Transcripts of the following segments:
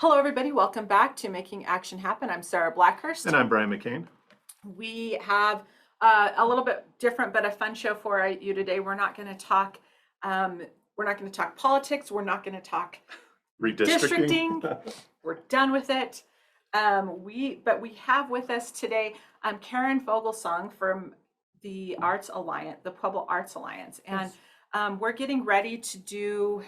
Hello, everybody. Welcome back to Making Action Happen. I'm Sarah Blackhurst. And I'm Brian McCain. We have a little bit different but a fun show for you today. We're not going to talk. We're not going to talk politics. We're not going to talk Redistricting. We're done with it. But we have with us today Karen Foglesong from the Arts Alliance, the Pueblo Arts Alliance, and we're getting ready to do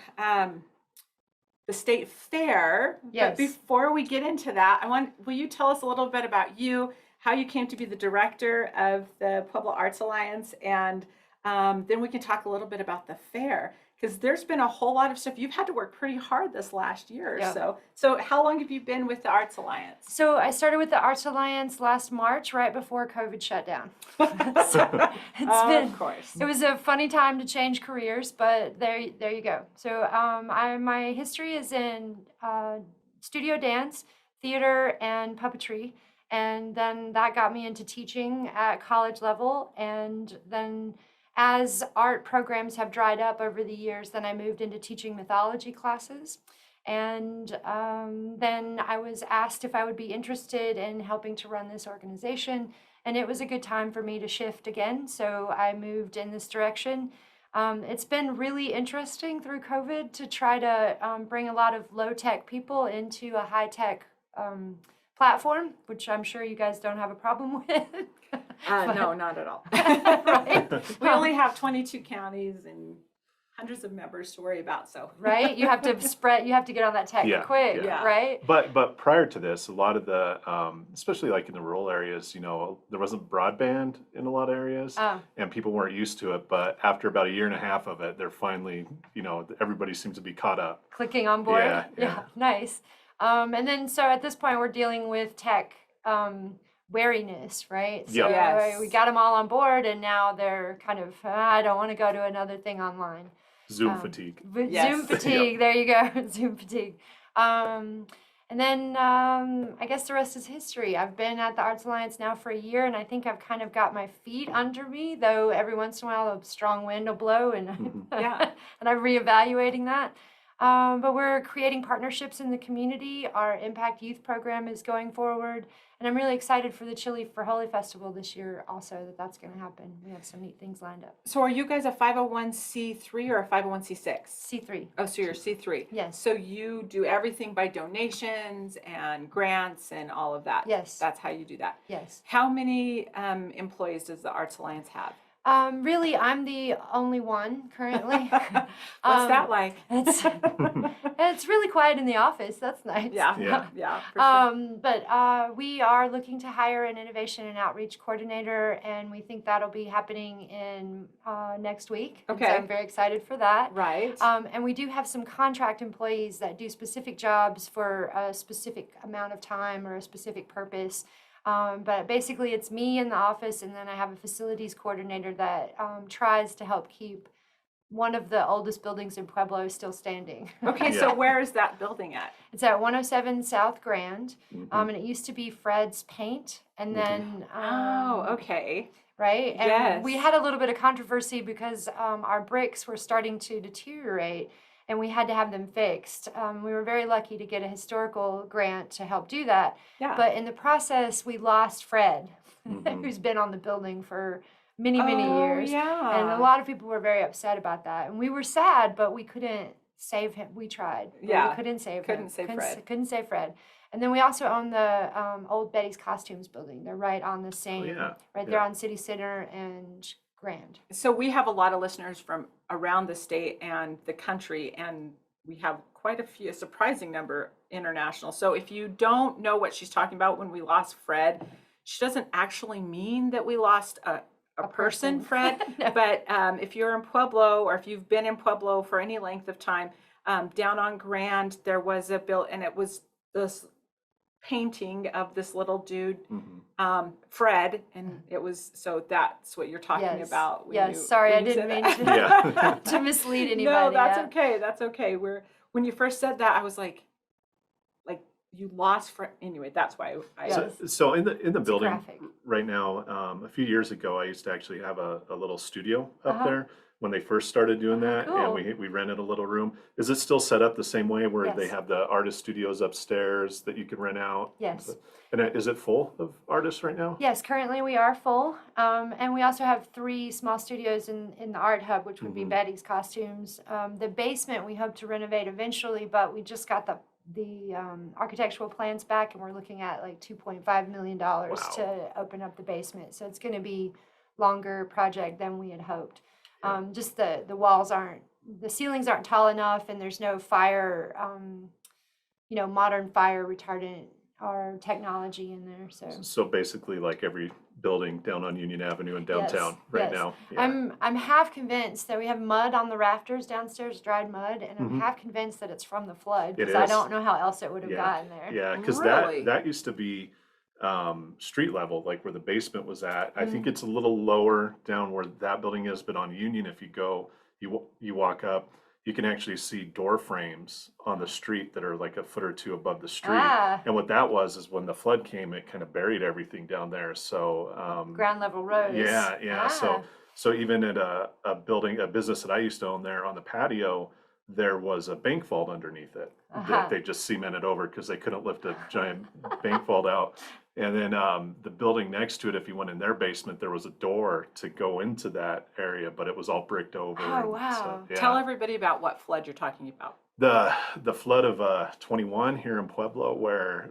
the state fair. Yes. But before we get into that, will you tell us a little bit about you, how you came to be the director of the Pueblo Arts Alliance, and then we can talk a little bit about the fair, because there's been a whole lot of stuff. You've had to work pretty hard this last year or so. So how long have you been with the Arts Alliance? So I started with the Arts Alliance last March, right before COVID shut down. Of course. It was a funny time to change careers, but there you go. So my history is in studio dance, theater, and puppetry. And then that got me into teaching at college level. And then as art programs have dried up over the years, then I moved into teaching mythology classes. And then I was asked if I would be interested in helping to run this organization. And it was a good time for me to shift again. So I moved in this direction. It's been really interesting through COVID to try to bring a lot of low-tech people into a high-tech platform, which I'm sure you guys don't have a problem with. No, not at all. Right? We only have 22 counties and hundreds of members to worry about, so. Right? You have to get on that tech quick, Yeah. right? But prior to this, a lot of the, especially like in the rural areas, there wasn't broadband in a lot of areas, and people weren't used to it. But after about a year and a half of it, they're finally, everybody seems to be caught up. Clicking on board? Yeah. Nice. And then, so at this point, we're dealing with tech wariness, right? So Yes. we got them all on board, and now they're kind of, I don't want to go to another thing online. Zoom fatigue. Yes. Zoom fatigue, there you go, Zoom fatigue. And then I guess the rest is history. I've been at the Arts Alliance now for a year, and I think I've kind of got my feet under me, though every once in a while a strong wind will blow, and, and I'm reevaluating that. But we're creating partnerships in the community. Our Impact Youth program is going forward. And I'm really excited for the Chili for Holy Festival this year also, that's going to happen. We have some neat things lined up. So are you guys a 501c3 or a 501c6? C3. Oh, so you're C3. Yes. So you do everything by donations and grants and all of that? Yes. That's how you do that? Yes. How many employees does the Arts Alliance have? Really, I'm the only one currently. What's that like? It's really quiet in the office. That's nice. Yeah, for sure. But we are looking to hire an innovation and outreach coordinator, and we think that'll be happening in next week. Okay. So I'm very excited for that. Right. And we do have some contract employees that do specific jobs for a specific amount of time or a specific purpose. But basically it's me in the office, and then I have a facilities coordinator that tries to help keep one of the oldest buildings in Pueblo still standing. Okay, so where is that building at? It's at 107 South Grand, and it used to be Fred's Paint, and then Okay. right? And Yes. we had a little bit of controversy because our bricks were starting to deteriorate, and we had to have them fixed. We were very lucky to get a historical grant to help do that. Yeah. But in the process, we lost Fred, who's been on the building for many years. Yeah. And a lot of people were very upset about that. And we were sad, but we couldn't save him. We tried. But Yeah. we couldn't save him. Couldn't save Fred. Couldn't save Fred. And then we also own the old Betty's Costumes building. They're right on the same, right there on City Center and Grand. So we have a lot of listeners from around the state and the country, and we have quite a surprising number international. So if you don't know what she's talking about when we lost Fred, she doesn't actually mean that we lost a person, Fred. No. But if you're in Pueblo, or if you've been in Pueblo for any length of time, down on Grand, there was a bill, and it was this painting of this little dude, Fred, and it was, so that's what you're talking about. Sorry, I didn't mean to, to mislead anybody. No, that's okay. That's okay. When you first said that, I was like you lost Fred. Anyway, that's why So in the building graphic. right now, a few years ago, I used to actually have a little studio up there when they first started doing that, and cool. we rented a little room. Is it still set up the same way where they Yes. have the artist studios upstairs that you can rent out? Yes. And is it full of artists right now? Yes, currently we are full. And we also have 3 small studios in the art hub, which would be Betty's Costumes. The basement we hope to renovate eventually, but we just got the architectural plans back, and we're looking at like $2.5 million to open up the basement. So it's going to be longer project than we had hoped. Just the walls the ceilings aren't tall enough, and there's no fire, modern fire retardant or technology in there. So basically, like every building down on Union Avenue in downtown now. Yeah. I'm half convinced that we have mud on the rafters downstairs, dried mud, and I'm half convinced that it's from the flood, because I don't know how else it would have gotten there. Yeah, because Really? that used to be street level, like where the basement was at. I think it's a little lower down where that building is, but on Union, if you go, you walk up, you can actually see door frames on the street that are like a foot or two above the street. And what that was is when the flood came, it kind of buried everything down there. So Ground level roads. Yeah. So even at a business that I used to own there on the patio, there was a bank vault underneath it that they just cemented over because they couldn't lift a giant bank vault out. And then the building next to it, if you went in their basement, there was a door to go into that area, but it was all bricked over. Oh, wow. Tell everybody about what flood you're talking about. The flood of 21 here in Pueblo,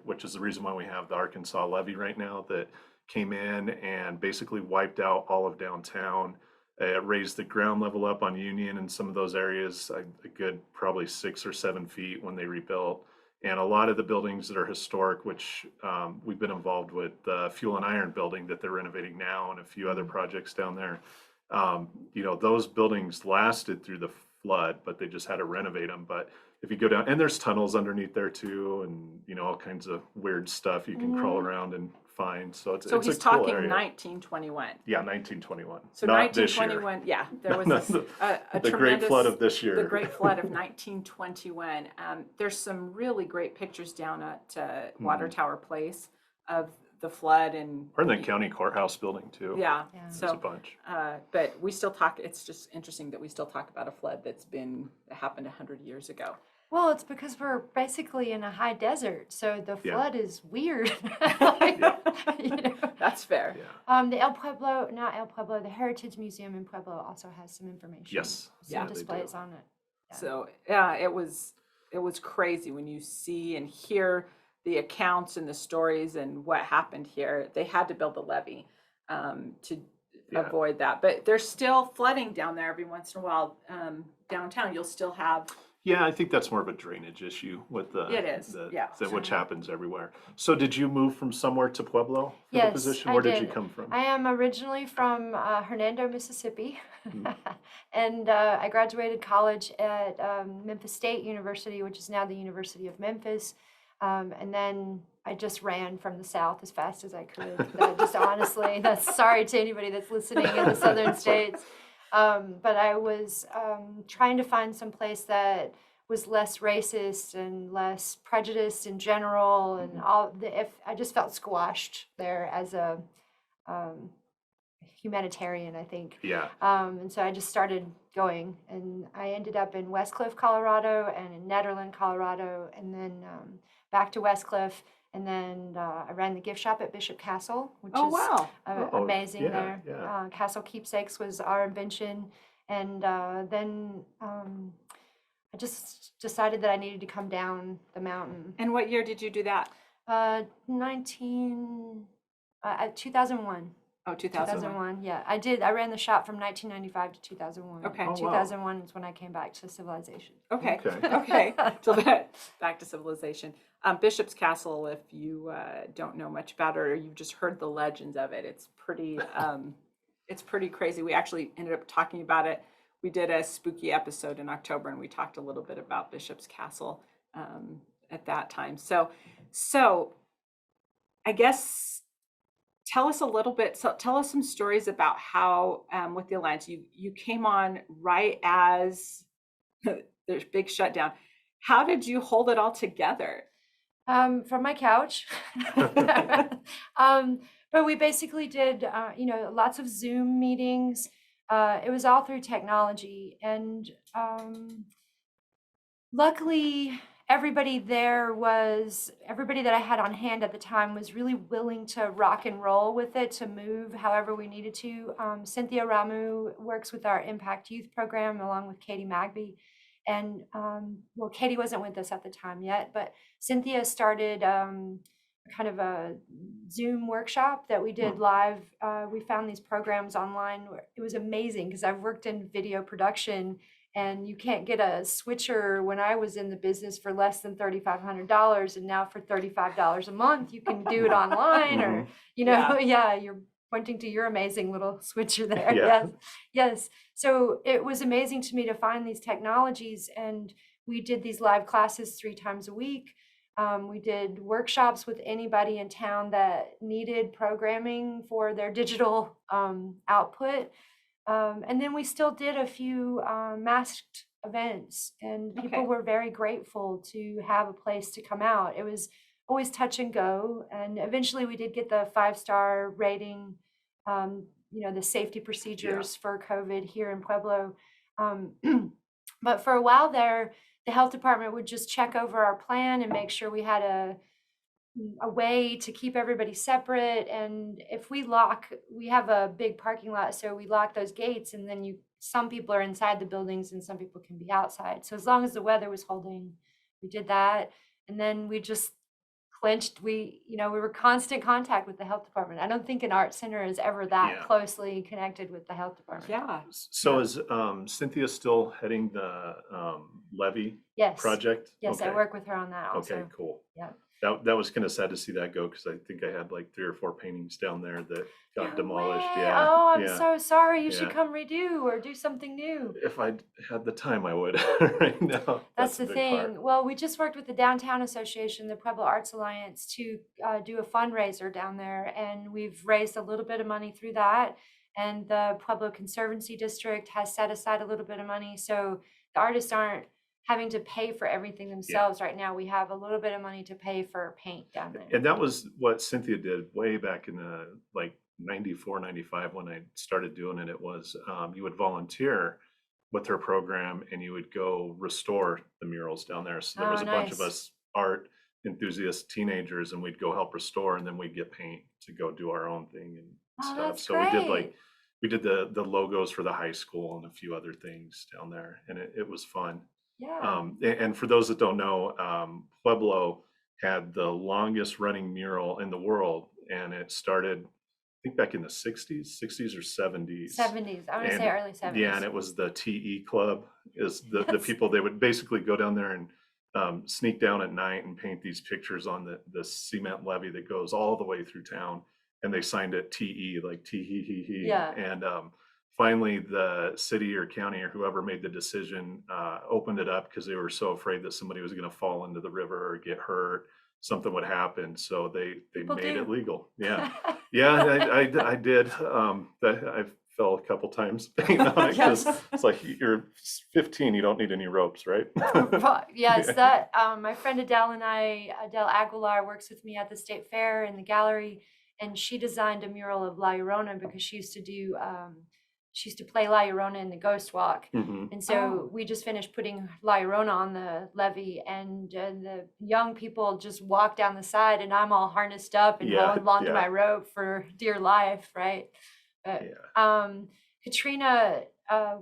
which is the reason why we have the Arkansas levee right now, that came in and basically wiped out all of downtown. It raised the ground level up on Union and some of those areas a good probably 6 or 7 feet when they rebuilt. And a lot of the buildings that are historic, which we've been involved with, the Fuel and Iron building that they're renovating now, and a few other projects down there. Those buildings lasted through the flood, but they just had to renovate them. But if you go down, and there's tunnels underneath there too, and all kinds of weird stuff you can crawl around and find. So it's he's a cool talking area. 1921. Yeah, 1921. So Not 1921, yeah, there was a the great flood of this year. The great flood of 1921. There's some really great pictures down at Water Tower Place of the flood, and or in the county courthouse building too. Yeah. There's So a bunch. but we still talk. It's just interesting that we still talk about a flood that happened 100 years ago. Well, it's because we're basically in a high desert, so the flood is weird. That's fair. The Heritage Museum in Pueblo also has some information. Yes. Some displays on it. Yeah. So it was crazy when you see and hear the accounts and the stories and what happened here. They had to build the levee to avoid that, but there's still flooding down there every once in a while. Downtown, you'll still have. Yeah, I think that's more of a drainage issue with It is, which happens everywhere. So did you move from somewhere to Pueblo for the Yes, position? I Where did you did. come from? I am originally from Hernando, Mississippi, and I graduated college at Memphis State University, which is now the University of Memphis, and then I just ran from the South as fast as I could. Honestly, that's sorry to anybody that's listening in the Southern states. But I was trying to find some place that was less racist and less prejudiced in general, and if I just felt squashed there as a humanitarian, I think. Yeah. And so I just started going, and I ended up in Westcliff, Colorado, and in Nederland, Colorado, and then back to Westcliff. And then I ran the gift shop at Bishop Castle, which is amazing there. Yeah. Castle Keepsakes was our invention. And then I just decided that I needed to come down the mountain. And what year did you do that? 2001. Oh, 2001. 2001, yeah. I ran the shop from 1995 to 2001. Okay. Oh, wow. 2001 is when I came back to civilization. Okay. So back to civilization. Bishop's Castle, if you don't know much about it or you've just heard the legends of it, it's pretty crazy. We actually ended up talking about it. We did a spooky episode in October, and we talked a little bit about Bishop's Castle at that time. So I guess tell us a little bit. So tell us some stories about how with the Alliance you came on right as there's big shutdown. How did you hold it all together? From my couch. But we basically did, lots of Zoom meetings. It was all through technology, and luckily everybody that I had on hand at the time was really willing to rock and roll with it, to move however we needed to. Cynthia Ramu works with our Impact Youth program along with Katie Magby. And well, Katie wasn't with us at the time yet, but Cynthia started kind of a Zoom workshop that we did live. We found these programs online. It was amazing because I've worked in video production, and you can't get a switcher when I was in the business for less than $3,500, and now for $35 a month you can do it online, or yeah, you're pointing to your amazing little switcher there. Yeah. Yes. So it was amazing to me to find these technologies, and we did these live classes 3 times a week. We did workshops with anybody in town that needed programming for their digital output. And then we still did a few masked events, and people were very grateful to have a place to come out. It was always touch and go, and eventually we did get the 5-star rating, the safety procedures for COVID here in Pueblo. But for a while there, the health department would just check over our plan and make sure we had a way to keep everybody separate. And if we have a big parking lot, so we lock those gates, and then some people are inside the buildings and some people can be outside. So as long as the weather was holding, we did that. And then we just clinched, we were constant contact with the health department. I don't think an art center is ever that closely connected with the health department. Yeah. So is Cynthia still heading the levee project? Yes, I work with her on that also. Okay, cool. Yeah. That was kind of sad to see that go, because I think I had like 3 or 4 paintings down there that got demolished. Way. Yeah. Oh, I'm so sorry. You should come redo or do something new. If I had the time, I would. Right now. That's the thing. Part. Well, we just worked with the Downtown Association, the Pueblo Arts Alliance, to do a fundraiser down there, and we've raised a little bit of money through that. And the Pueblo Conservancy District has set aside a little bit of money, so the artists aren't having to pay for everything themselves right now. We have a little bit of money to pay for paint down there. And that was what Cynthia did way back in the 94, 95 when I started doing it. It was you would volunteer with her program and you would go restore the murals down there. So there was a bunch of us art enthusiast teenagers, and we'd go help restore, and then we'd get paint to go do our own thing and stuff. That's so great. we did the logos for the high school and a few other things down there, and it was fun. Yeah. And for those that don't know, Pueblo had the longest running mural in the world, and it started, I think, back in the 60s or 70s. 70s. I want to say early 70s. Yeah, and it was the TE Club. Is the people, they would basically go down there and sneak down at night and paint these pictures on the cement levee that goes all the way through town, and they signed it TE, like T-he-he-he. Yeah. And finally, the city or county or whoever made the decision opened it up, because they were so afraid that somebody was going to fall into the river or get hurt, something would happen. So they made it legal. Yeah. Yeah, I did. I fell a couple times painting on it, because it's like, you're 15, you don't need any ropes, right? Yes, that my friend Adele Aguilar works with me at the State Fair in the gallery, and she designed a mural of La Llorona because she used to play La Llorona in the Ghost Walk. And so we just finished putting La Llorona on the levee, and the young people just walk down the side, and I'm all harnessed up and holding onto my rope for dear life, right? But Katrina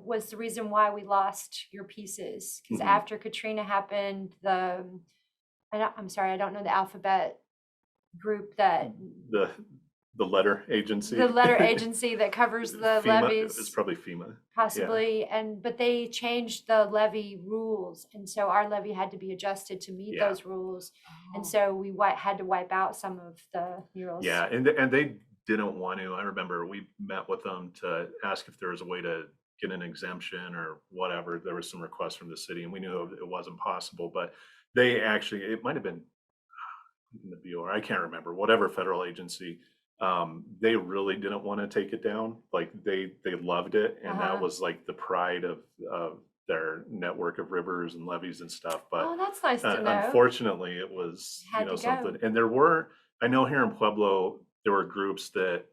was the reason why we lost your pieces, because after Katrina happened, I'm sorry, I don't know the alphabet group that the letter agency. The letter agency that covers the FEMA, levees. it's probably FEMA. Possibly, but they changed the levee rules, and so our levee had to be adjusted to meet those rules, and so we had to wipe out some of the murals. Yeah, and they didn't want to. I remember we met with them to ask if there was a way to get an exemption or whatever. There was some requests from the city, and we knew it wasn't possible, but they actually, it might have been in the BOR, I can't remember, whatever federal agency, they really didn't want to take it down. Like they loved it, and that was like the pride of their network of rivers and levees and stuff. But that's nice to know. Unfortunately, it was something. And I know here in Pueblo, there were groups that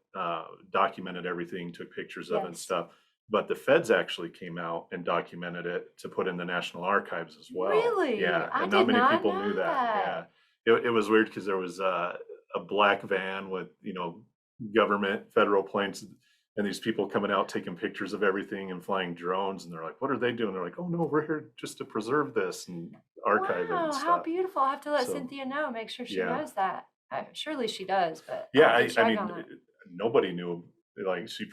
documented everything, took pictures of it and stuff. but the feds actually came out and documented it to put in the National Archives as well. Really? Yeah, I and did not many not people know knew that. Yeah, that. it was weird because there was a black van with, you know, government federal planes and these people coming out taking pictures of everything and flying drones, and they're like, what are they doing? They're like, oh no, we're here just to preserve this and archive it and Wow, how stuff. beautiful. I'll have to let So Cynthia know, make sure she yeah, knows that. Surely she does, but I'll yeah, have to I check mean, on it. nobody knew. Like she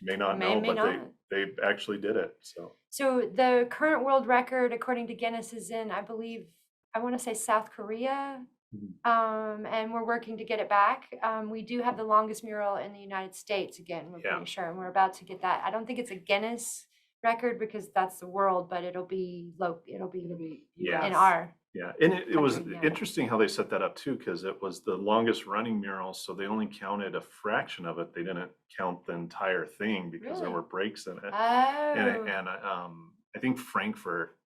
may not know, May but not. they actually did it. So So the current world record, according to Guinness, is in, I believe, I want to say South Korea. mhm. And we're working to get it back. We do have the longest mural in the United States, again, we're Yeah, pretty sure, and we're about to get that. I don't think it's a Guinness record because that's the world, but it'll be It'll be Yeah. in US. our yeah, and it was country, yeah. interesting how they set that up too, because it was the longest running mural, so they only counted a fraction of it. They didn't count the entire thing because there Really? were breaks in it. Oh, And I think Frankfurt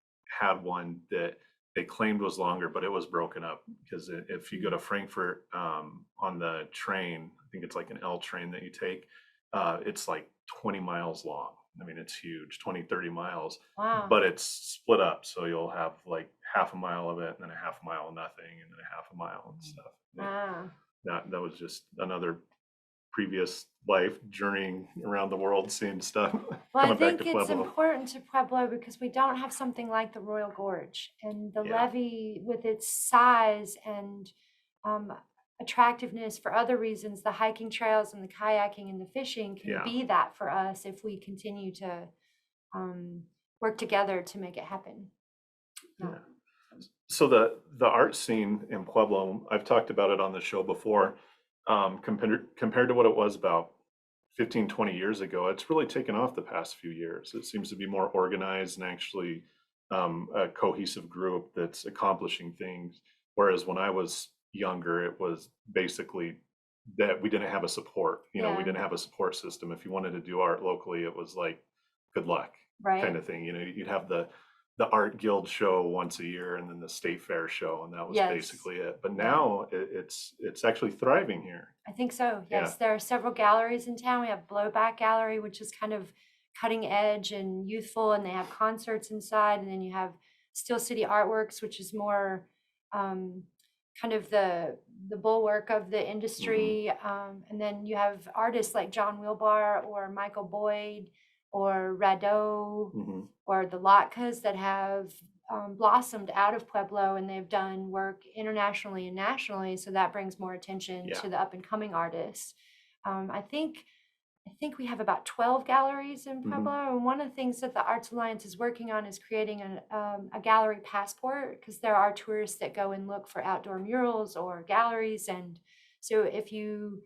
had one that they claimed was longer, but it was broken up because if you go to Frankfurt on the train, I think it's like an L train that you take, it's like 20 miles long. I mean, it's huge, 20, 30 miles, wow. but it's split up. So you'll have like half a mile of it and then a half a mile of nothing and then a half a mile and stuff. Wow. That was just another previous life journeying around the world, seeing stuff, Well, I coming back to think it's Pueblo. important to Pueblo because we don't have something like the Royal Gorge, and the Yeah. levee, with its size and um, attractiveness for other reasons, the hiking trails and the kayaking and the fishing can Yeah. be that for us if we continue to um, work together to make it happen. Yeah. So the art scene in Pueblo, I've talked about it on the show before, compared to what it was about 15, 20 years ago, it's really taken off the past few years. It seems to be more organized and actually a cohesive group that's accomplishing things. Whereas when I was younger, it was basically that we didn't have a support. You know, we Yeah, didn't have a support system. If you wanted to do art locally, it was like good luck kind right. of thing. You know, you'd have the art guild show once a year and then the state fair show, and that was Yes. basically it. But Yeah. now it's actually thriving here. I think so. Yeah. Yes, there are several galleries in town. We have Blowback Gallery, which is kind of cutting edge and youthful, and they have concerts inside. And then you have Steel City Artworks, which is more um, kind of the bulwark of the industry. And then you have artists like John Wilbar or Michael Boyd or Rado Mhm. or the Latkas that have blossomed out of Pueblo, and they've done work internationally and nationally. So that brings more attention Yeah. to the up and coming artists. I think we have about 12 galleries in Mhm. Pueblo, and one of the things that the Arts Alliance is working on is creating a gallery passport, because there are tourists that go and look for outdoor murals or galleries, and so if you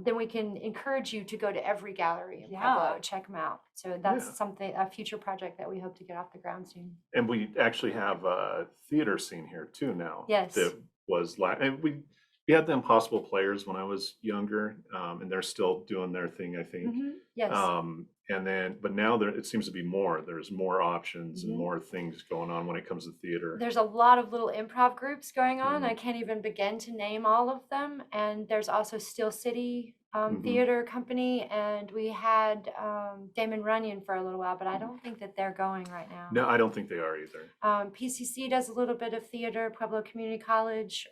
then we can encourage you to go to every gallery in Pueblo, Yeah. check them out. So that's Yeah. a future project that we hope to get off the ground soon. And we actually have a theater scene here too now. Yes. That was and we had the Impossible Players when I was younger, and they're still doing their thing, I think. Yes. And then, but now it seems to be more. There's more options and Mhm. more things going on when it comes to theater. There's a lot of little improv groups going on. Mhm. I can't even begin to name all of them. And there's also Steel City Mhm. Theater Company, and we had Damon Runyon for a little while, but I don't think that they're going right now. No, I don't think they are either. PCC does a little bit of theater, Pueblo Community College.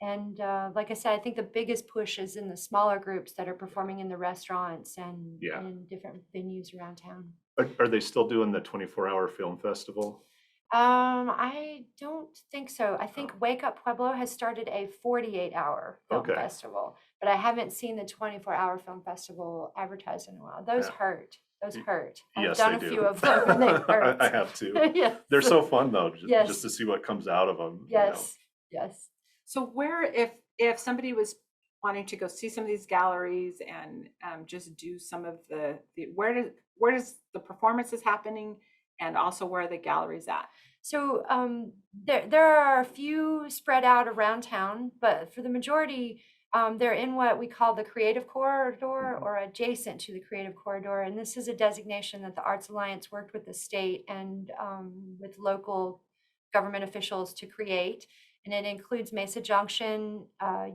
And like I said, I think the biggest push is in the smaller groups that are performing in the restaurants and Yeah. in different venues around town. Are they still doing the 24-hour film festival? I don't think so. I think Oh. Wake Up Pueblo has started a 48-hour film Okay. festival, but I haven't seen the 24-hour film festival advertised in a while. Those Yeah. hurt. Those hurt. I've Yes, done they a do. few of them and they hurt. I have too. Yes. They're so fun though, Yes. just to see what comes out of them. You know. Yes. Yes. So where, if somebody was wanting to go see some of these galleries and just do some of the where does the performance is happening, and also where are the galleries at? So there are a few spread out around town, but for the majority, they're in what we call the Creative Corridor or adjacent to the Creative Corridor. And this is a designation that the Arts Alliance worked with the state and with local government officials to create. And it includes Mesa Junction,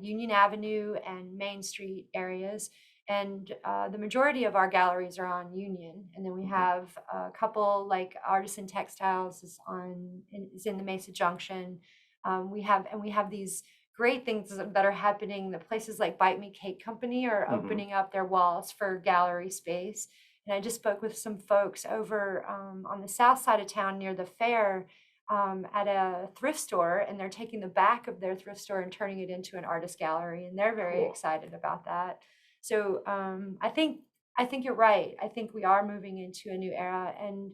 Union Avenue, and Main Street areas. And the majority of our galleries are on Union, and then we have a couple like Artisan Textiles is in the Mesa Junction. We have these great things that are happening. The places like Bite Me Cake Company are opening up their walls for gallery space. And I just spoke with some folks over on the south side of town near the fair at a thrift store, and they're taking the back of their thrift store and turning it into an artist gallery, and they're very excited about that. So I think you're right. I think we are moving into a new era, and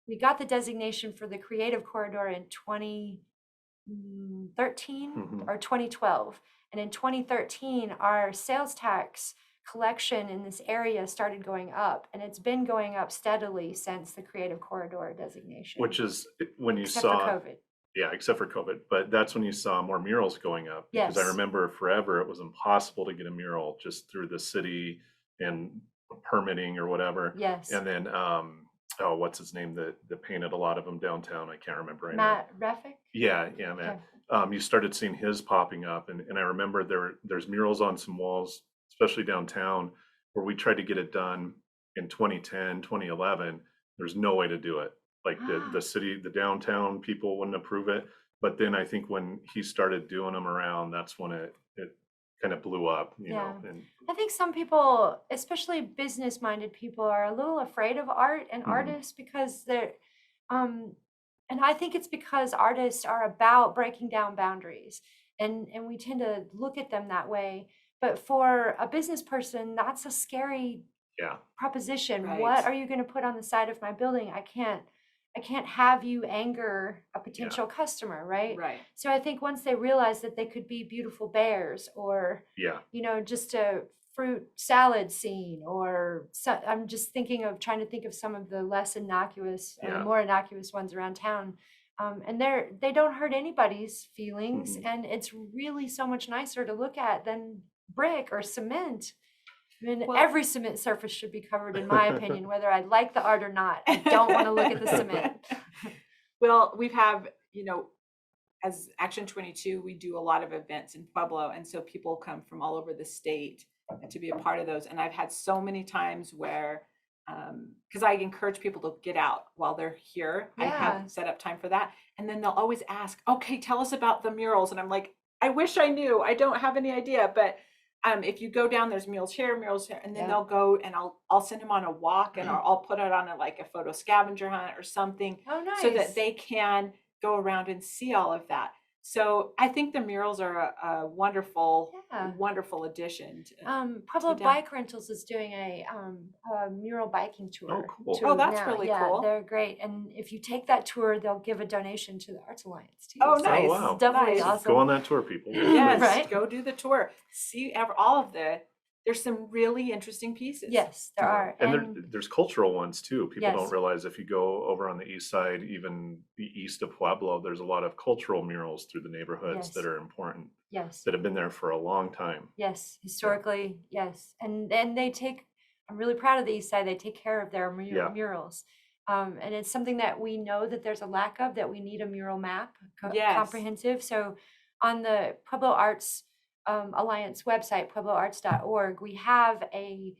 we got the designation for the Creative Corridor in 2013 or 2012. And in 2013, our sales tax collection in this area started going up, and it's been going up steadily since the Creative Corridor designation. Which is when you except saw for COVID. Yeah, except for COVID. But that's when you saw more murals going up. Because I Yes. remember forever it was impossible to get a mural just through the city and permitting or whatever. Yes. And then, oh, what's his name that painted a lot of them downtown? I can't remember right now. Matt Reffick? Yeah, Matt. You started seeing his popping up, and I remember there's murals on some walls, especially downtown, where we tried to get it done in 2010, 2011. There's no way to do it. Like the city, the downtown people wouldn't approve it. But then I think when he started doing them around, that's when it kind of blew up, you know. And I think some people, especially business-minded people, are a little afraid of art and artists because they're, and I think it's because artists are about breaking down boundaries, and we tend to look at them that way. But for a business person, that's a scary proposition. Right. What are you going to put on the side of my building? I can't have you anger a potential customer, right? Right. So I think once they realize that they could be beautiful bears, or just a fruit salad scene, or I'm just trying to think of some of the less innocuous, the more innocuous ones around town. And they don't hurt anybody's feelings, and it's really so much nicer to look at than brick or cement. I mean, every cement surface should be covered, in my opinion, whether I like the art or not. I don't want to look at the cement. Well, we have, as Action 22, we do a lot of events in Pueblo, and so people come from all over the state to be a part of those. And I've had so many times where, because I encourage people to get out while they're here. I have set up time for that. And then they'll always ask, okay, tell us about the murals. And I'm like, I wish I knew. I don't have any idea. But if you go down, there's murals here, and then they'll go, and I'll send them on a walk, and I'll put it on a photo scavenger hunt or something. Oh, nice. So that they can go around and see all of that. So I think the murals are a wonderful, wonderful addition. Pueblo Bike Rentals is doing a mural biking tour. Oh, cool. Oh, that's really cool. They're great. And if you take that tour, they'll give a donation to the Arts Alliance too. Oh, So nice. Oh, wow. it's definitely Nice. awesome. Go on that tour, people. Yes, Right? go do the tour. See all of there's some really interesting pieces. Yes, there are. And there's cultural ones too. People Yes. don't realize if you go over on the east side, even the east of Pueblo, there's a lot of cultural murals through the neighborhoods that are important, that have been there for a long time. Yes, historically, yes. And I'm really proud of the east side. They take care of their murals. And it's something that we know that there's a lack of, that we need a mural map, comprehensive. So on the Pueblo Arts Alliance website, puebloarts.org, we have a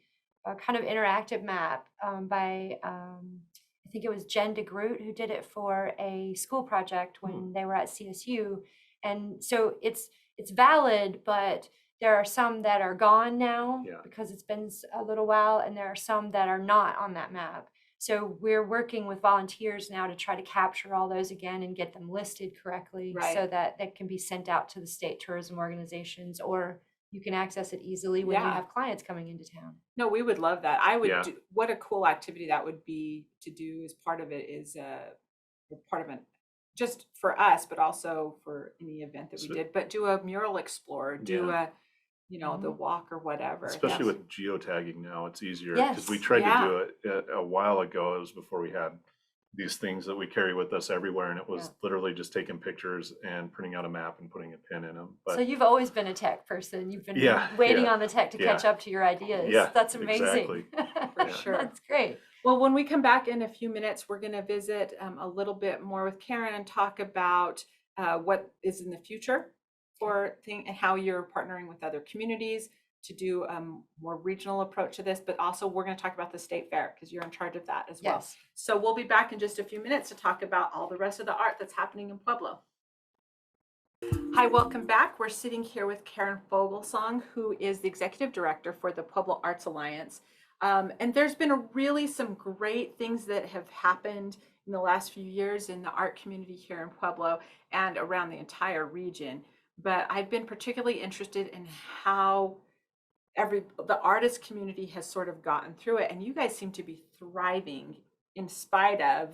kind of interactive map by I think it was Jen DeGroot who did it for a school project when they were at CSU. And so it's valid, but there are some that are gone now because it's been a little while, and there are some that are not on that map. So we're working with volunteers now to try to capture all those again and get them listed correctly, so that they can be sent out to the state tourism organizations, or you can access it easily when you have clients coming into town. No, we would love that. I would do, what a cool activity that would be to do as part of it is part of it just for us, but also for any event that we did, but do a mural explorer, do a the walk or whatever. Especially with geotagging now, it's easier because we tried to do it a while ago. It was before we had these things that we carry with us everywhere, and it was literally just taking pictures and printing out a map and putting a pin in them. But so you've always been a tech person. You've been waiting on the tech to catch up to your ideas. Yeah, that's amazing. Exactly. For sure. That's great. Well, when we come back in a few minutes, we're going to visit a little bit more with Karen and talk about what is in the future for and how you're partnering with other communities to do a more regional approach to this, but also we're going to talk about the state fair because you're in charge of that as well. Yes. So we'll be back in just a few minutes to talk about all the rest of the art that's happening in Pueblo. Hi, welcome back. We're sitting here with Karen Foglesong, who is the executive director for the Pueblo Arts Alliance. And there's been really some great things that have happened in the last few years in the art community here in Pueblo and around the entire region. But I've been particularly interested in how the artist community has sort of gotten through it, and you guys seem to be thriving in spite of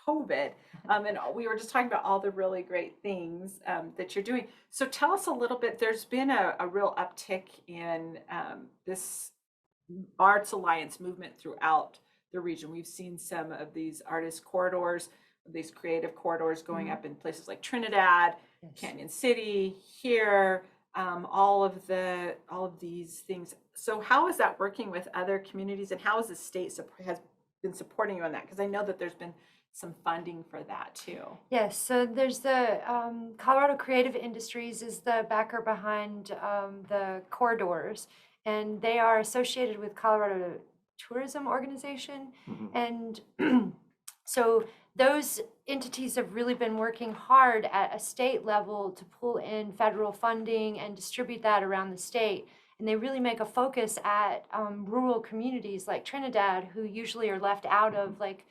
COVID. And we were just talking about all the really great things that you're doing. So tell us a little bit. There's been a real uptick in this Arts Alliance movement throughout the region. We've seen some of these artist corridors, these creative corridors going up in places like Trinidad, Yes. Canyon City, here, all of these things. So how is that working with other communities, and how is the state has been supporting you on that? Because I know that there's been some funding for that too. Yes, so there's the Colorado Creative Industries is the backer behind the corridors, and they are associated with Colorado Tourism Organization. And so those entities have really been working hard at a state level to pull in federal funding and distribute that around the state. And they really make a focus at rural communities like Trinidad, who usually are left out of like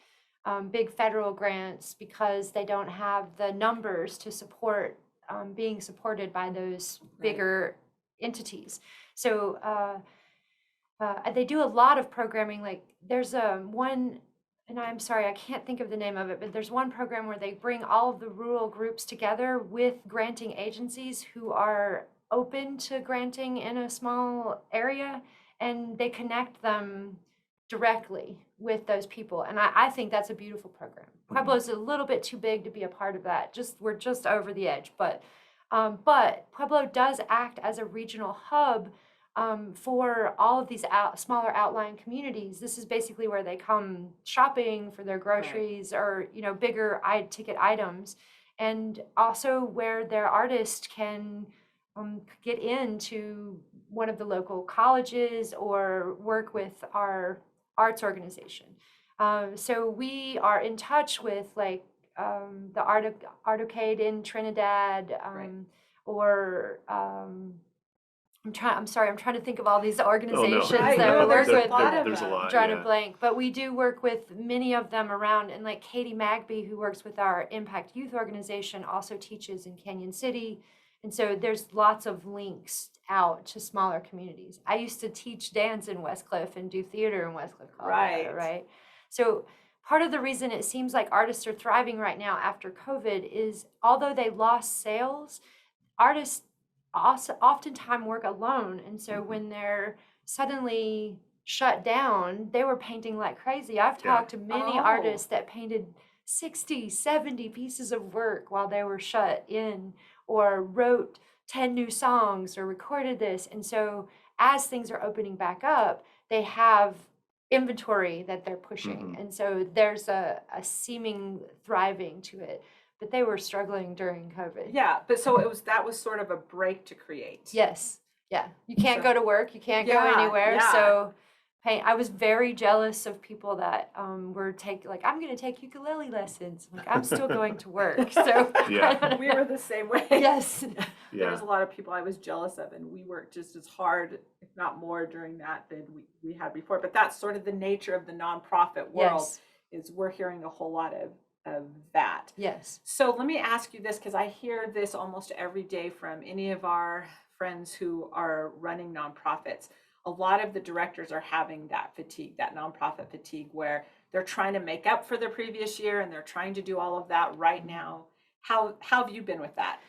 big federal grants because they don't have the numbers to support being supported by those bigger entities. So they do a lot of programming. Like there's one, and I'm sorry, I can't think of the name of it, but there's one program where they bring all of the rural groups together with granting agencies who are open to granting in a small area, and they connect them directly with those people. And I think that's a beautiful program. Pueblo's a little bit too big to be a part of that. We're just over the edge, but Pueblo does act as a regional hub for all of these smaller outlying communities. This is basically where they come shopping for their groceries or bigger ticket items, and also where their artists can get into one of the local colleges or work with our arts organization. So we are in touch with like the Artocade in Trinidad, or I'm trying to think of all these organizations Right, that no, we work there's a with. lot of There's a them. lot, Drawing a yeah. blank, but we do work with many of them around, and like Katie Magby, who works with our Impact Youth Organization, also teaches in Canyon City, and so there's lots of links out to smaller communities. I used to teach dance in Westcliff and do theater in Westcliff, Colorado, right? So part of the reason it seems like artists are thriving right now after COVID is although they lost sales, artists also oftentimes work alone, and so when they're suddenly shut down, they were painting like crazy. I've talked to many artists that painted 60, 70 pieces of work while they were shut in, or wrote 10 new songs or recorded this. And so as things are opening back up, they have inventory that they're pushing. And so there's a seeming thriving to it. But they were struggling during COVID. Yeah, but so that was sort of a break to create. Yes. Yeah. You can't go to work. You can't go anywhere. Yeah. So I was very jealous of people that were I'm going to take ukulele lessons. Like, I'm still going to work. So Yeah. We were the same way. Yes. There was a lot of people I was jealous of, and we worked just as hard, if not more, during that than we had before. But that's sort of the nature of the nonprofit world. Yes. Is we're hearing a whole lot of that. Yes. So let me ask you this, because I hear this almost every day from any of our friends who are running nonprofits. A lot of the directors are having that fatigue, that nonprofit fatigue, where they're trying to make up for the previous year and they're trying to do all of that right now. How have you been with that?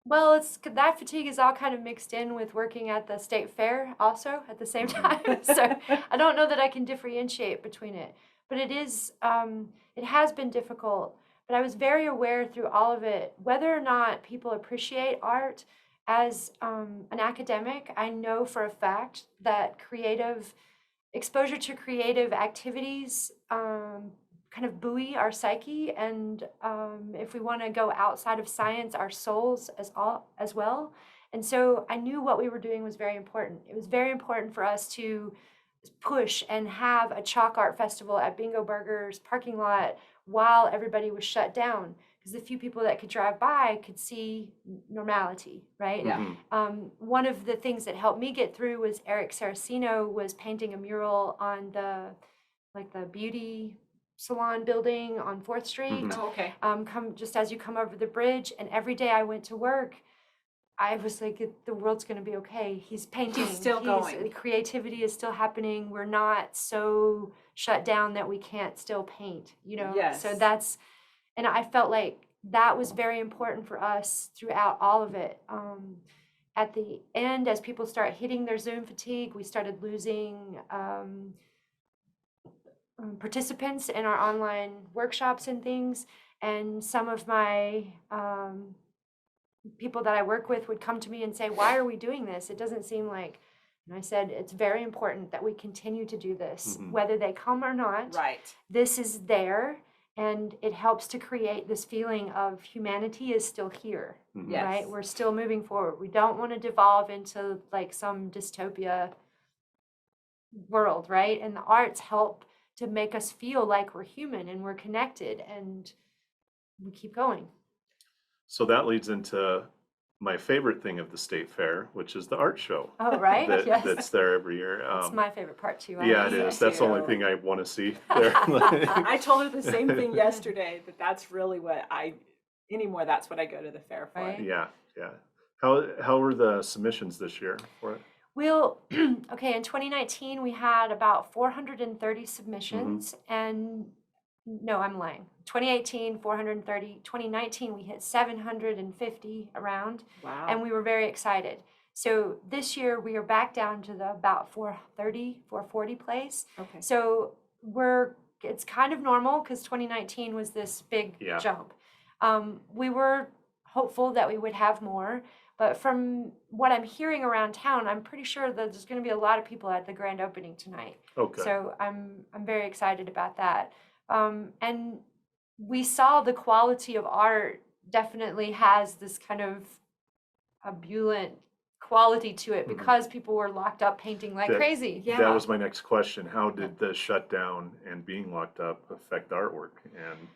Well, that fatigue is all kind of mixed in with working at the state fair also at the same time. So I don't know that I can differentiate between it, but it has been difficult. But I was very aware through all of it, whether or not people appreciate art as an academic. I know for a fact that exposure to creative activities kind of buoy our psyche, and if we want to go outside of science, our souls as well. And so I knew what we were doing was very important. It was very important for us to push and have a chalk art festival at Bingo Burger's parking lot while everybody was shut down, because the few people that could drive by could see normality, right? Yeah. One of the things that helped me get through was Eric Saraceno was painting a mural on the beauty salon building on 4th Street. Mhm. Oh, okay. Come just as you come over the bridge, and every day I went to work, I was like, the world's going to be okay. He's painting. still going. The creativity is still happening. We're not so shut down that we can't still paint, you know? Yes. So and I felt like that was very important for us throughout all of it. At the end, as people start hitting their Zoom fatigue, we started losing participants in our online workshops and things. And some of my people that I work with would come to me and say, why are we doing this? It doesn't seem like, and I said, it's very important that we continue to do this, whether they come or not. Right. This is there, and it helps to create this feeling of humanity is still here, Yes. right? We're still moving forward. We don't want to devolve into like some dystopia world, right? And the arts help to make us feel like we're human and we're connected, and we keep going. So that leads into my favorite thing of the state fair, which is the art show. Oh, right? Yes. That's there every year. That's my favorite part too. Yeah, it honestly. is. That's the only too. thing I want to see there. I told her the same thing yesterday, that's really what that's what I go to the fair for. Right. Yeah, yeah. How were the submissions this year for it? Well, okay, in 2019, we had about 430 submissions, and no, I'm lying. 2018, 430. 2019, we hit 750 around, Wow. and we were very excited. So this year, we are back down to the about 430, 440 place. Okay. So it's kind of normal because 2019 was this big jump. We were hopeful that we would have more, but from what I'm hearing around town, I'm pretty sure that there's going to be a lot of people at the grand opening tonight. Okay. So I'm very excited about that. And we saw the quality of art definitely has this kind of ebullient quality to it because people were locked up painting like crazy. Yeah. That was my next question. How did the shutdown and being locked up affect artwork? And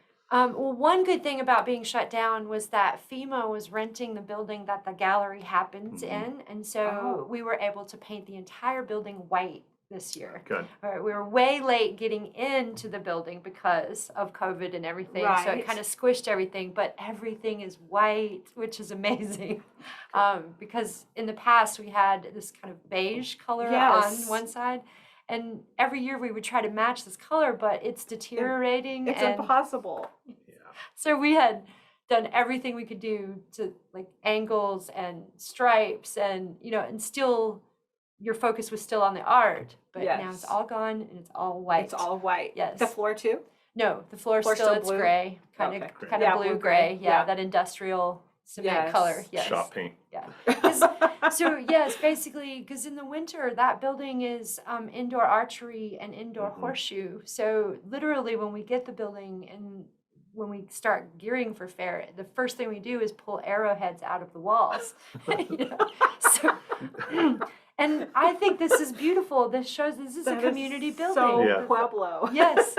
well, one good thing about being shut down was that FEMA was renting the building that the gallery happens in, and so we were able to paint the entire building white this year. good. We were way late getting into the building because of COVID and everything, so Right. it kind of squished everything, but everything is white, which is amazing. Because in the past we had this kind of beige color Yes. on one side, and every year we would try to match this color, but it's deteriorating. It's and impossible. Yeah. so we had done everything we could do to like angles and stripes and, you know, and still your focus was still on the art, but now it's Yes. all gone and it's all white. It's all white. Yes. The floor too? No, the floor's Floor's still still it's blue? gray, kind Okay. of Yeah, blue blue gray. gray. Yeah, Yeah. that industrial cement Yes. color. Yes. Shop paint. Yeah. So yes, basically, because in the winter that building is indoor archery and indoor horseshoe. So literally, when we get the building and when we start gearing for fair, the first thing we do is pull arrowheads out of the walls. You know? So, and I think this is beautiful. This shows this is a community building. So Yeah. Pueblo. Yes.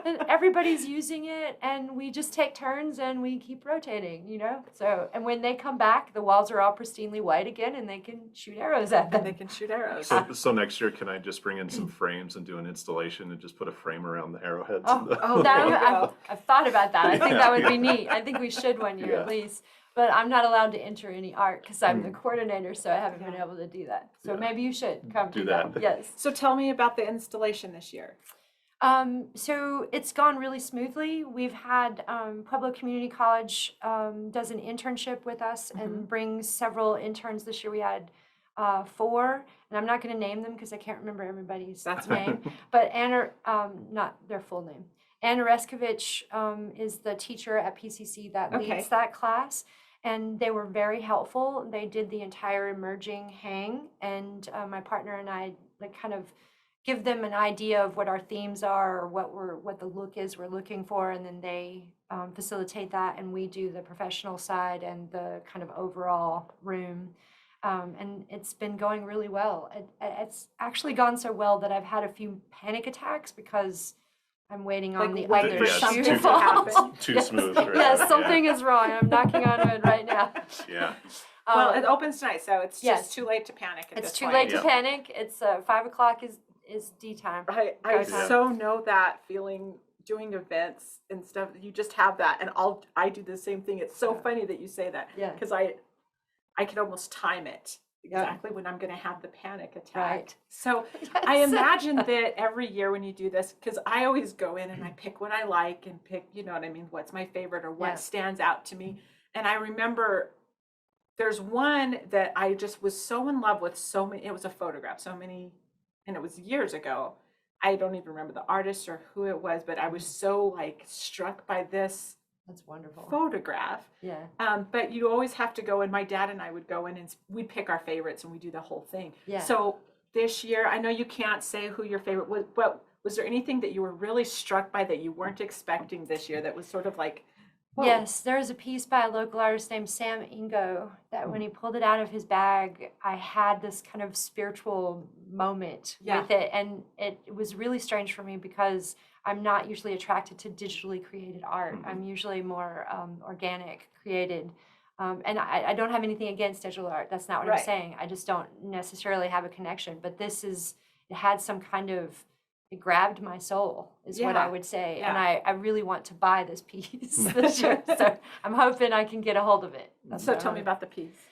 And everybody's using it, and we just take turns and we keep rotating, you know? So, and when they come back, the walls are all pristinely white again and they can shoot arrows at them. And they can shoot arrows. So next year, can I just bring in some frames and do an installation and just put a frame around the arrowheads? Oh, That there you go. I've thought about that. I think that would be neat. I think we should one year Yeah. at least. But I'm not allowed to enter any art because I'm the coordinator, so I haven't been able to do that. So Yeah. maybe you should come Do do that. that. Yes. So tell me about the installation this year. So it's gone really smoothly. We've had Pueblo Community College does an internship with us and brings several interns. This year we had 4, and I'm not going to name them because I can't remember everybody's name. But Anna, not their full name. Anna Reskovich is the teacher at PCC that leads that class. And they were very helpful. They did the entire emerging hang, and my partner and I like kind of give them an idea of what our themes are or what the look is we're looking for, and then they facilitate that, and we do the professional side and the kind of overall room. And it's been going really well. It's actually gone so well that I've had a few panic attacks because I'm waiting on the waiting other for Yeah, shoe something to to fall. happen. Too Yes. smooth, right? Yes, something is wrong. I'm knocking on wood right now. Yeah. Well, Um, it opens tonight, so it's yes. just too late to panic at it's this too point. late to Yeah. panic. It's 5 o'clock is D time. I Go time. so know that feeling doing events and stuff. You just have that, and I do the same thing. It's so Yeah. funny that you say that Yeah. because I can almost time it Yeah. exactly when I'm going to have the panic attack. Right. So I Yes. imagine that every year when you do this, because I always go in and I pick what I like and pick, you know what I mean, what's my favorite or what Yeah. stands out to me. And I remember there's one that I just was so in love with, so many, it was a photograph, so many, and it was years ago. I don't even remember the artist or who it was, but I was so like struck by this That's wonderful. photograph. Yeah. But you always have to go, and my dad and I would go in and we'd pick our favorites and we do the whole thing. Yeah. So this year, I know you can't say who your favorite was, but was there anything that you were really struck by that you weren't expecting this year that was sort of like, whoa? Yes, there was a piece by a local artist named Sam Ingo that when he pulled it out of his bag, I had this kind of spiritual moment Yeah. with it. And it was really strange for me because I'm not usually attracted to digitally created art. Mhm. I'm usually more organic created. And I don't have anything against digital art. That's not what I'm Right. saying. I just don't necessarily have a connection. But it had some kind of, it grabbed my soul, is what I Yeah. would say. Yeah. And I really want to buy this piece this year. So I'm hoping I can get a hold of it. That's So what tell I'm me hoping. about the piece.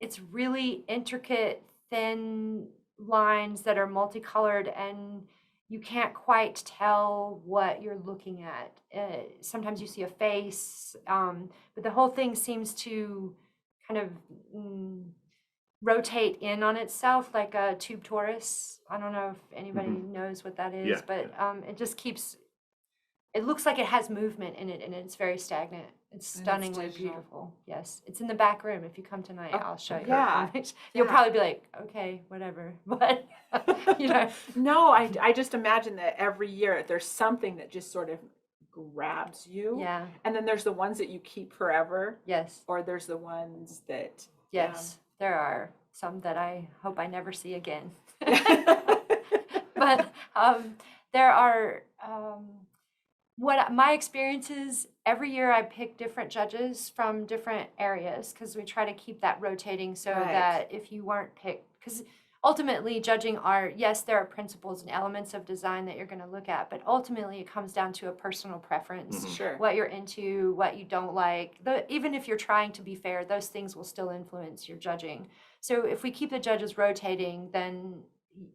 It's really intricate, thin lines that are multicolored, and you can't quite tell what you're looking at. Sometimes you see a face, but the whole thing seems to kind of rotate in on itself like a tube torus. I don't know if anybody knows what that is, Yeah, but it just keeps. It looks like it has movement in it, and it's very stagnant. It's And it's stunningly digital. beautiful. Yes, it's in the back room. If you come tonight, Oh, I'll show you. yeah, You'll yeah. probably be like, okay, whatever. But you know, No, I just imagine that every year there's something that just sort of grabs you. yeah, And then there's the ones that you keep forever, yes, or there's the ones that, yes. There are some that I hope I never see again. yeah. But there are what my experience is. Every year I pick different judges from different areas because we try to keep that rotating so Right. that if you weren't picked, because ultimately judging art, yes, there are principles and elements of design that you're going to look at, but ultimately it comes down to a personal preference. Sure. What you're into, what you don't like. Even if you're trying to be fair, those things will still influence your judging. So if we keep the judges rotating, then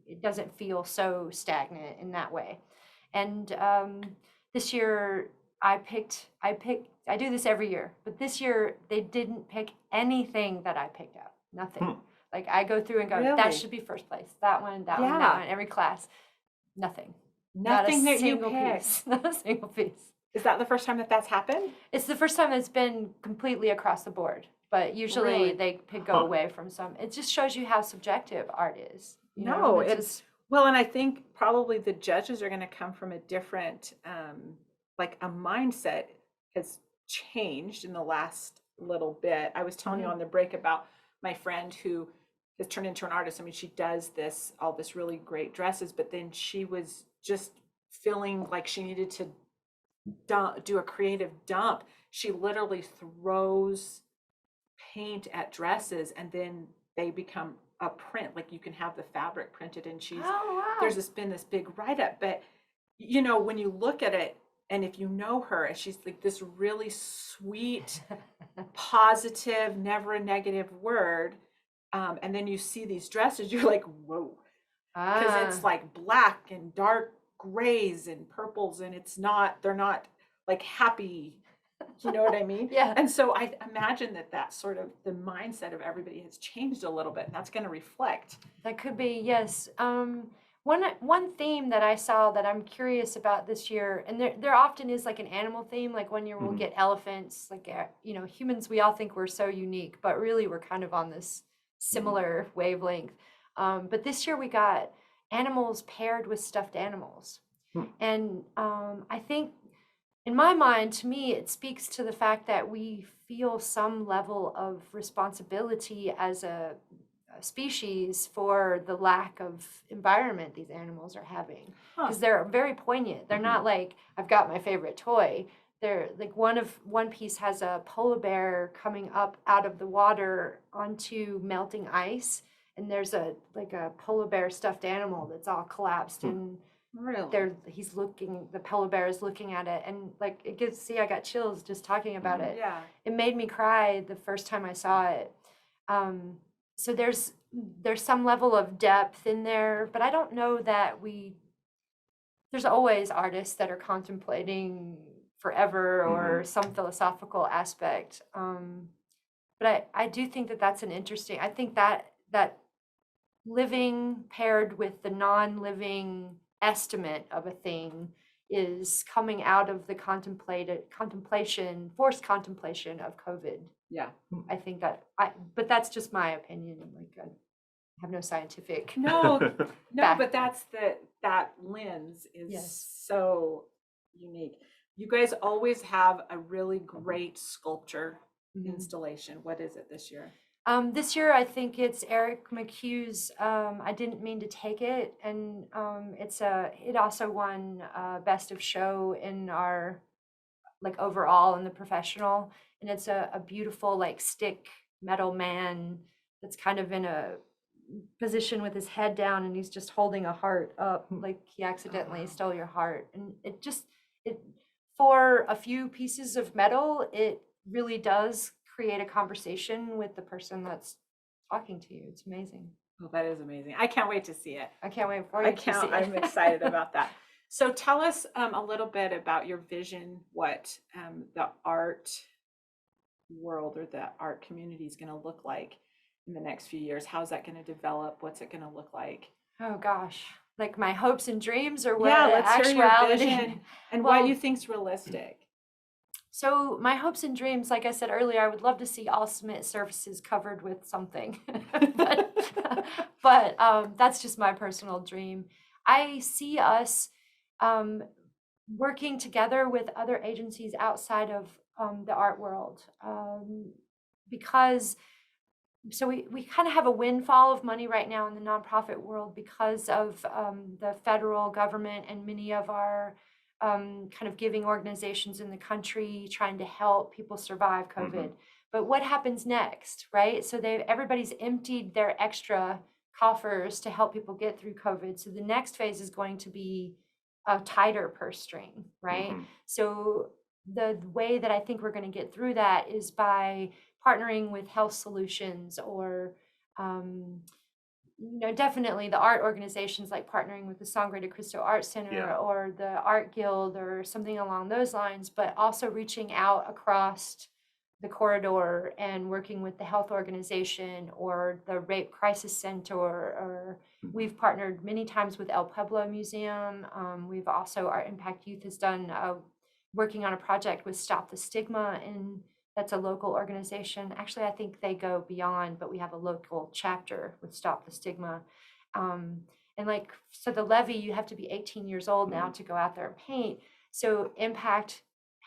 it doesn't feel so stagnant in that way. And this year I do this every year, but this year they didn't pick anything that I picked out. Nothing. Like I go through and go, Really? that should be first place. That one, that one, Yeah. that one, every class. Nothing. Nothing Not a that you single pick. piece. Not a single piece. Is that the first time that that's happened? It's the first time it's been completely across the board, but usually Really? they go Huh. away from some. It just shows you how subjective art is. You know? No, It's it's just, well, and I think probably the judges are going to come from a different, like a mindset has changed in the last little bit. I was telling you Mhm. on the break about my friend who has turned into an artist. I mean, she does all this really great dresses, but then she was just feeling like she needed to do a creative dump. She literally throws paint at dresses and then they become a print. Like you can have the fabric printed, and oh wow. there's been this big write-up. But you know, when you look at it, and if you know her, and she's like this really sweet, positive, never a negative word, and then you see these dresses, you're like, whoa, because it's like black and dark grays and purples, and they're not like happy. You know what I mean? Yeah. And so I imagine that sort of the mindset of everybody has changed a little bit, and that's going to reflect. That could be, yes. One theme that I saw that I'm curious about this year, and there often is like an animal theme. Like one year we'll get elephants. Like humans, we all think we're so unique, but really we're kind of on this similar wavelength. But this year we got animals paired with stuffed animals, and I think in my mind, to me, it speaks to the fact that we feel some level of responsibility as a species for the lack of environment these animals are having. Huh. Because they're very poignant. They're not like, I've got my favorite toy. They're like one piece has a polar bear coming up out of the water onto melting ice, and there's a polar bear stuffed animal that's all collapsed and Really? the polar bear is looking at it, and like I got chills just talking about it. Yeah. It made me cry the first time I saw it. So there's some level of depth in there, but I don't know that there's always artists that are contemplating forever or some philosophical aspect. But I do think that that's I think that living paired with the non-living estimate of a thing is coming out of the forced contemplation of COVID. Yeah. I think but that's just my opinion. Like, I have no scientific. No, Back. but that lens is Yes. so unique. You guys always have a really great sculpture installation. What is it this year? This year, I think it's Eric McHugh's I Didn't Mean to Take It, and it also won Best of Show in our like overall in the professional, and it's a beautiful like stick metal man that's kind of in a position with his head down, and he's just holding a heart up like he accidentally stole your heart, and it for a few pieces of metal, it really does create a conversation with the person that's talking to you. It's amazing. Oh, that is amazing. I can't wait to see it. I can't wait for you to see it. I'm excited about that. So tell us a little bit about your vision, what the art world or the art community is going to look like in the next few years. How's that going to develop? What's it going to look like? Oh gosh, like my hopes and dreams, or what? Yeah, let's hear your actuality? vision and Well, what you think's realistic. So my hopes and dreams, like I said earlier, I would love to see all cement surfaces covered with something, but that's just my personal dream. I see us working together with other agencies outside of the art world, because we kind of have a windfall of money right now in the nonprofit world because of the federal government and many of our kind of giving organizations in the country trying to help people survive COVID. But what happens next, right? So everybody's emptied their extra coffers to help people get through COVID. So the next phase is going to be a tighter purse string, right? So the way that I think we're going to get through that is by partnering with health solutions, or definitely the art organizations, like partnering with the Sangre de Cristo Art Center or the Art Guild or something along those lines, but also reaching out across the corridor and working with the health organization or the Rape Crisis Center, or we've partnered many times with El Pueblo Museum. We've also, our Impact Youth has done working on a project with Stop the Stigma, and that's a local organization. Actually, I think they go beyond, but we have a local chapter with Stop the Stigma. And so the levy, you have to be 18 years old now to go out there and paint. So Impact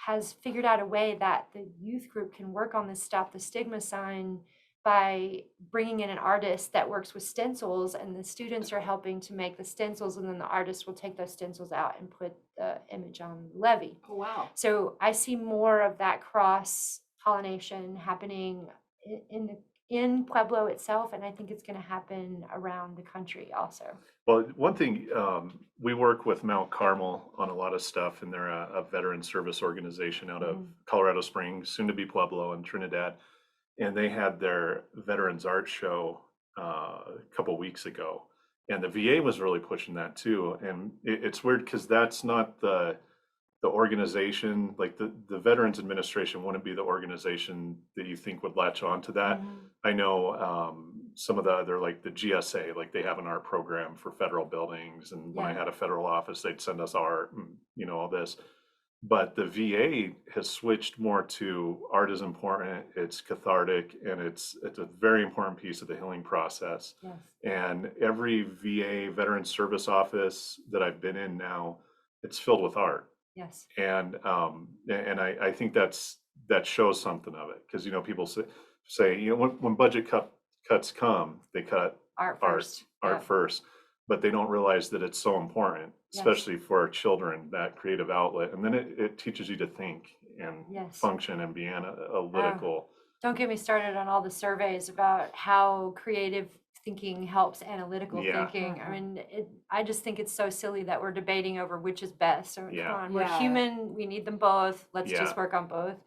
has figured out a way that the youth group can work on this Stop the Stigma sign by bringing in an artist that works with stencils, and the students are helping to make the stencils, and then the artist will take those stencils out and put the image on the levy. Oh, wow. So I see more of that cross pollination happening in Pueblo itself, and I think it's going to happen around the country also. Well, one thing, we work with Mount Carmel on a lot of stuff, and they're a veteran service organization out of Colorado Springs, soon to be Pueblo and Trinidad. And they had their Veterans Art Show a couple weeks ago, and the VA was really pushing that too. And it's weird because that's not the organization, like the Veterans Administration wouldn't be the organization that you think would latch on to that. I know some of the other, like the GSA, like they have an art program for federal buildings, and when I had a federal office, they'd send us art and all this. But the VA has switched more to art is important, it's cathartic, and it's a very important piece of the healing process. Yes. And every VA veteran service office that I've been in now, it's filled with art. Yes. And I think that shows something of it, because people say when budget cuts come, they cut Art art first. art Yep. first, but they don't realize that it's so important, Yes. especially for our children, that creative outlet, and then it teaches you to think and Yes. function and be analytical. Don't get me started on all the surveys about how creative thinking helps analytical Yeah. thinking. I mean, I just think it's so silly that we're debating over which is best. So Yeah. come on, we're Yeah. human. We need them both. Let's Yeah. just work on both.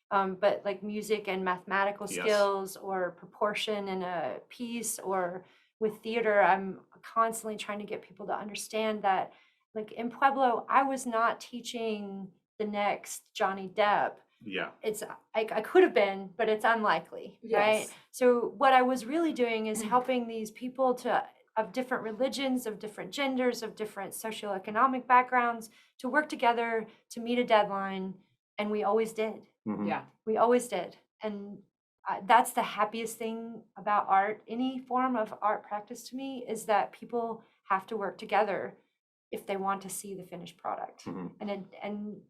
But like music and mathematical Yes. skills or proportion in a piece, or with theater, I'm constantly trying to get people to understand that, like in Pueblo, I was not teaching the next Johnny Depp. Yeah. It's I could have been, but it's unlikely, right? Yes. So what I was really doing is helping these people of different religions, of different genders, of different socioeconomic backgrounds, to work together to meet a deadline, and we always did. Mhm. Yeah. We always did. And that's the happiest thing about art. Any form of art practice to me is that people have to work together if they want to see the finished product. Mhm. And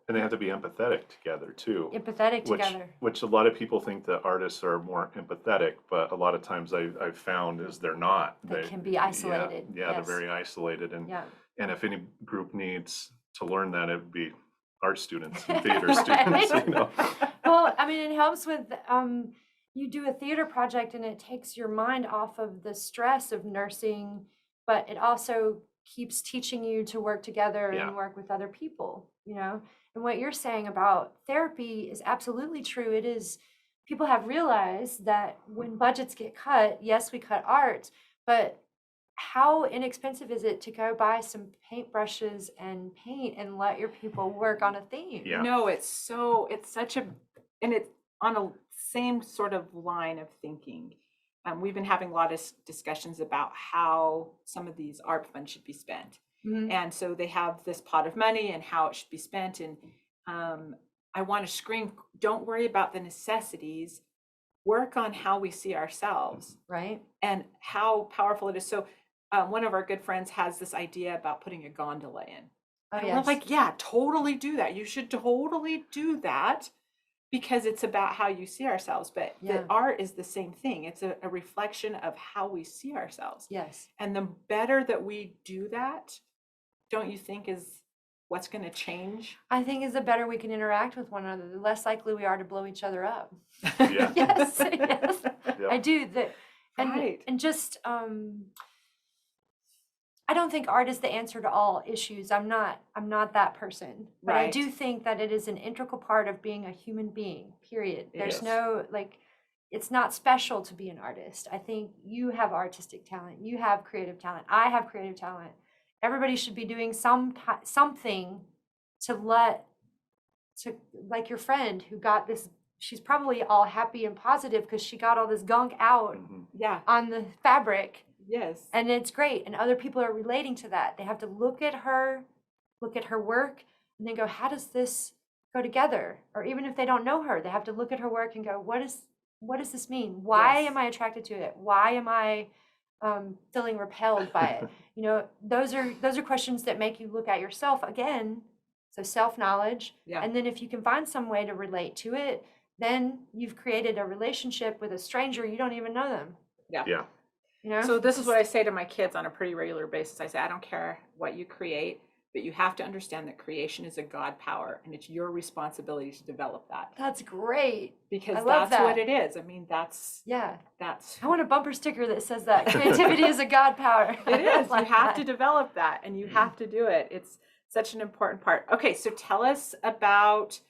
And they have to be empathetic together too. empathetic together. Which a lot of people think that artists are more empathetic, but a lot of times I've found is they're not. They can be isolated. Yeah, Yes. they're very isolated, Yeah. and if any group needs to learn that, it would be art students and theater Right. students. Well, I mean, it helps with you do a theater project and it takes your mind off of the stress of nursing, but it also keeps teaching you to work together Yeah. and work with other people, And what you're saying about therapy is absolutely true. It is, people have realized that when budgets get cut, yes, we cut art, but how inexpensive is it to go buy some paintbrushes and paint and let your people work on a theme? Yeah. No, it's such a, and it's on a same sort of line of thinking. We've been having a lot of discussions about how some of these art funds should be spent. Mhm. And so they have this pot of money and how it should be spent. And I want to scream, don't worry about the necessities, work on how we see ourselves Right? and how powerful it is. So one of our good friends has this idea about putting a gondola in. Oh, And yes. we're like, yeah, totally do that. You should totally do that, because it's about how you see ourselves. But Yeah. the art is the same thing. It's a reflection of how we see ourselves. Yes. And the better that we do that, don't you think is what's going to change? I think is the better we can interact with one another, the less likely we are to blow each other up. Yeah. Yes, yes. Yeah. I do. Right. And just I don't think art is the answer to all issues. I'm not that person. But I Right. do think that it is an integral part of being a human being, period. It There's is. no, like, it's not special to be an artist. I think you have artistic talent. You have creative talent. I have creative talent. Everybody should be doing something to like your friend who got this, she's probably all happy and positive because she got all this gunk out Mhm. Yeah. on the fabric. Yes. And it's great. And other people are relating to that. They have to look at her work, and then go, how does this go together? Or even if they don't know her, they have to look at her work and go, what does this mean? Why Yes. am I attracted to it? Why am I feeling repelled by it? Those are questions that make you look at yourself again. So self-knowledge. Yeah. And then if you can find some way to relate to it, then you've created a relationship with a stranger. You don't even know them. Yeah. So this is what I say to my kids on a pretty regular basis. I say, I don't care what you create, but you have to understand that creation is a God power, and it's your responsibility to develop that. That's great. Because I love that's what that. it is. I mean, that's Yeah. I want a bumper sticker that says that creativity is a God power. It is. Like You have that. to develop that, and you have to do it. It's such an important part. Okay, so tell us about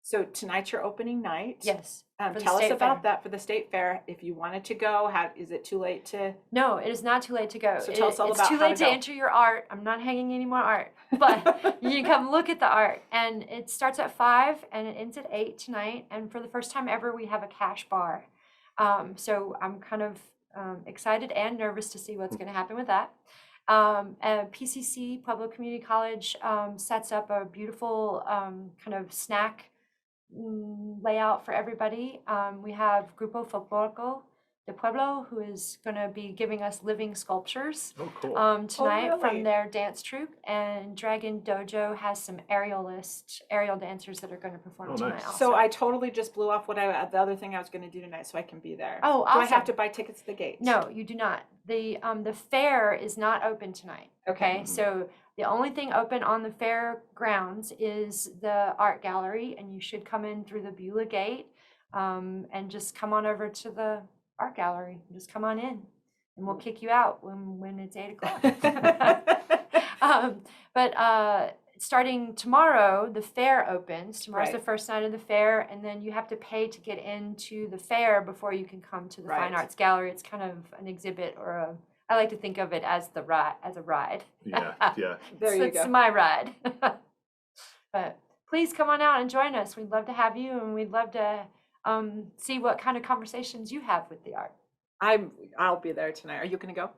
so tonight's your opening night. Yes. for the Tell us state about fair. that for the state fair. If you wanted to go, is it too late to? No, it is not too late to go. So tell us all it's about too how to late to go. enter your art. I'm not hanging any more art, but you can come look at the art. And it starts at 5 and it ends at 8 tonight. And for the first time ever, we have a cash bar. So I'm kind of excited and nervous to see what's going to happen with that. And PCC, Pueblo Community College, sets up a beautiful kind of snack layout for everybody. We have Grupo Foglesong, de Pueblo, who is going to be giving us living sculptures Oh, cool. tonight really? from their dance troupe. And Dragon Dojo has some aerial dancers that are going to perform Oh, tonight nice. also. So I totally just blew off the other thing I was going to do tonight, so I can be there. Oh, Do I have awesome. to buy tickets to the gate? No, you do not. The fair is not open tonight. Okay. Okay, so the only thing open on the fair grounds is the art gallery, and you should come in through the Beulah Gate, and just come on over to the art gallery. Just come on in, and we'll kick you out when it's 8 o'clock. But starting tomorrow, the fair opens. Tomorrow's the Right. first night of the fair, and then you have to pay to get into the fair before you can come to the Fine Right. Arts Gallery. It's kind of an exhibit, or I like to think of it as a ride. Yeah, yeah. There you go. It's my ride. But please come on out and join us. We'd love to have you, and we'd love to see what kind of conversations you have with the art. I'll be there tonight. Are you going to go?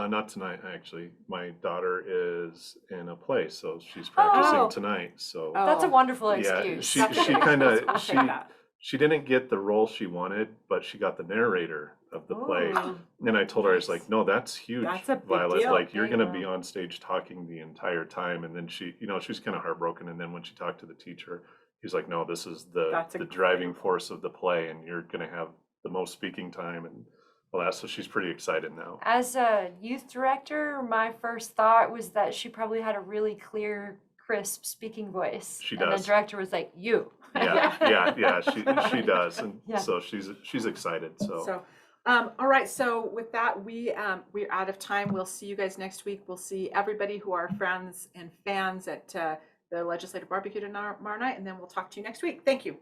Not tonight, actually. My daughter is in a play, so she's practicing Oh. tonight. So Oh. That's a wonderful yeah, excuse. she kind of I'll take that. she didn't get the role she wanted, but she got the narrator of the play. Ooh. And I told her, I was Nice. like, no, that's huge, That's a big Violet. deal. Like, you're There you going to go. be on stage talking the entire time. And then she was kind of heartbroken. And then when she talked to the teacher, he's like, no, this is That's the driving incredible. force of the play, and you're going to have the most speaking time and all that. So she's pretty excited now. As a youth director, my first thought was that she probably had a really clear, crisp speaking voice. She And does. the director was like, you. Yeah, she does. And Yeah. so she's excited. So, all right. So with that, we're out of time. We'll see you guys next week. We'll see everybody who are friends and fans at the Legislative Barbecue tomorrow night, and then we'll talk to you next week. Thank you.